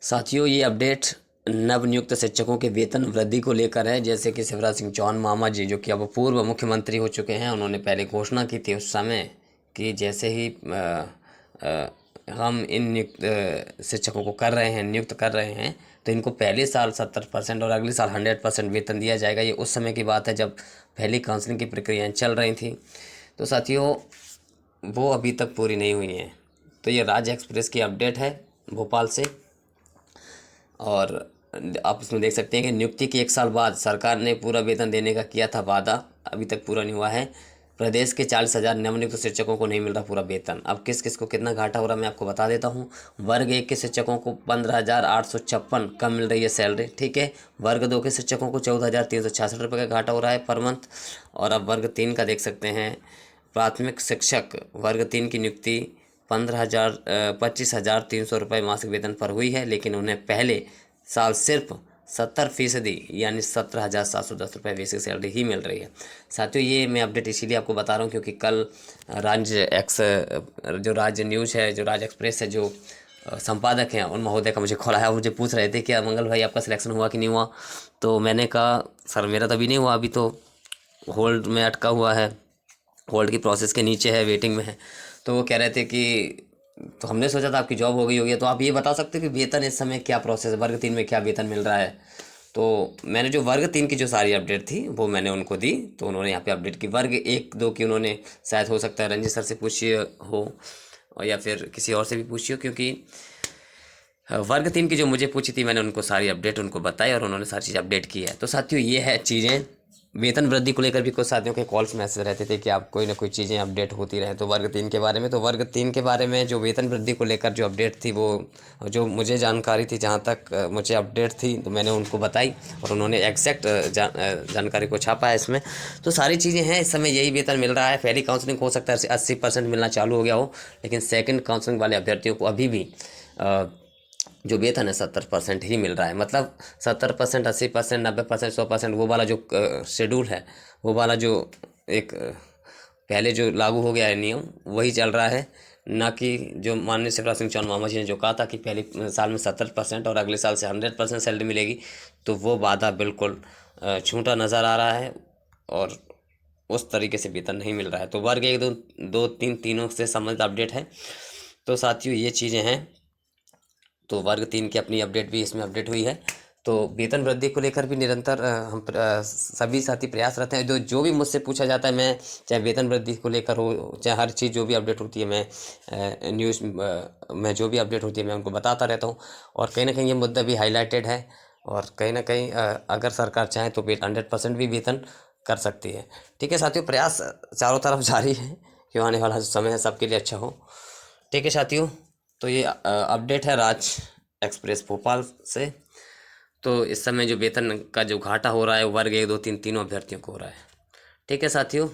साथियों, ये अपडेट नवनियुक्त शिक्षकों के वेतन वृद्धि को लेकर है। जैसे कि शिवराज सिंह चौहान मामा जी, जो कि अब पूर्व मुख्यमंत्री हो चुके हैं, उन्होंने पहले घोषणा की थी उस समय कि जैसे ही हम इन नियुक्त शिक्षकों को कर रहे हैं, नियुक्त कर रहे हैं, तो इनको पहले साल 70% और अगले साल 100% वेतन दिया जाएगा। ये उस समय की बात है जब पहली काउंसलिंग की प्रक्रियाएँ चल रही थी। तो साथियों, वो अभी तक पूरी नहीं हुई हैं। तो ये राज एक्सप्रेस की अपडेट है भोपाल से। और आप इसमें देख सकते हैं कि नियुक्ति के 1 साल बाद सरकार ने पूरा वेतन देने का किया था वादा, अभी तक पूरा नहीं हुआ है। प्रदेश के 40,000 नवनियुक्त शिक्षकों को नहीं मिल रहा पूरा वेतन। अब किस किस को कितना घाटा हो रहा है मैं आपको बता देता हूँ। वर्ग 1 के शिक्षकों को 15,856 कम मिल रही है सैलरी, ठीक है। वर्ग 2 के शिक्षकों को 14,366 रुपये का घाटा हो रहा है पर मंथ। और अब वर्ग 3 का देख सकते हैं। प्राथमिक शिक्षक वर्ग 3 की नियुक्ति 25,300 रुपये मासिक वेतन पर हुई है, लेकिन उन्हें पहले साल सिर्फ 70% यानी 17,710 रुपये बेसिक सैलरी ही मिल रही है। साथियों, ये मैं अपडेट इसीलिए आपको बता रहा हूँ क्योंकि कल जो राज्य न्यूज़ है, जो राज एक्सप्रेस है, जो संपादक हैं, उन महोदय का मुझे कॉल आया। मुझे पूछ रहे थे कि मंगल भाई आपका सिलेक्शन हुआ कि नहीं हुआ। तो मैंने कहा सर मेरा तो अभी नहीं हुआ, अभी तो होल्ड में अटका हुआ है, होल्ड की प्रोसेस के नीचे है, वेटिंग में है। तो वो कह रहे थे कि तो हमने सोचा था आपकी जॉब हो गई होगी। तो आप ये बता सकते हो कि वेतन इस समय क्या प्रोसेस है, वर्ग 3 में क्या वेतन मिल रहा है। तो मैंने जो वर्ग 3 की जो सारी अपडेट थी वो मैंने उनको दी, तो उन्होंने यहाँ पे अपडेट की। वर्ग 1-2 की उन्होंने शायद हो सकता है रंजित सर से पूछिए हो, और या फिर किसी और से भी पूछिए, क्योंकि वर्ग 3 की जो मुझे पूछी थी मैंने उनको सारी अपडेट उनको बताई और उन्होंने सारी चीज़ अपडेट की है। तो साथियों, ये है चीज़ें। वेतन वृद्धि को लेकर भी कुछ साथियों के कॉल्स मैसेज रहते थे कि आप कोई ना कोई चीज़ें अपडेट होती रहे। तो वर्ग 3 के बारे में, तो वर्ग 3 के बारे में जो वेतन वृद्धि को लेकर जो अपडेट थी, वो जो मुझे जानकारी थी, जहाँ तक मुझे अपडेट थी, तो मैंने उनको बताई और उन्होंने एग्जैक्ट जानकारी को छापा है इसमें। तो सारी चीज़ें हैं, इस समय यही वेतन मिल रहा है। पहली काउंसलिंग हो सकता है 80% मिलना चालू हो गया हो, लेकिन सेकेंड काउंसलिंग वाले अभ्यर्थियों को अभी भी जो वेतन है 70% ही मिल रहा है। मतलब 70%, 80%, 90%, 100%, वो वाला जो शेड्यूल है, वो वाला जो एक पहले जो लागू हो गया है नियम, वही चल रहा है। ना कि जो माननीय शिवराज सिंह चौहान मामा जी ने जो कहा था कि पहले साल में 70% और अगले साल से 100% सैलरी मिलेगी, तो वो वादा बिल्कुल छूटा नज़र आ रहा है और उस तरीके से वेतन नहीं मिल रहा है। तो वर्ग 1, 2, 3 तीनों से संबंधित अपडेट है। तो साथियों, ये चीज़ें हैं। तो वर्ग 3 की अपनी अपडेट भी इसमें अपडेट हुई है। तो वेतन वृद्धि को लेकर भी निरंतर सभी साथी प्रयासरत हैं। जो भी मुझसे पूछा जाता है, मैं चाहे वेतन वृद्धि को लेकर हो, चाहे हर चीज़ जो भी अपडेट होती है, मैं न्यूज़ में जो भी अपडेट होती है मैं उनको बताता रहता हूँ। और कहीं ना कहीं ये मुद्दा भी हाईलाइटेड है, और कहीं ना कहीं अगर सरकार चाहे तो 100% भी वेतन कर सकती है। ठीक है साथियों, प्रयास चारों तरफ जारी है कि आने वाला जो समय है सबके लिए अच्छा हो। ठीक है साथियों, तो ये अपडेट है राज एक्सप्रेस भोपाल से। तो इस समय जो वेतन का जो घाटा हो रहा है, वर्ग 1, 2, 3 तीनों अभ्यर्थियों को हो रहा है। ठीक है साथियों।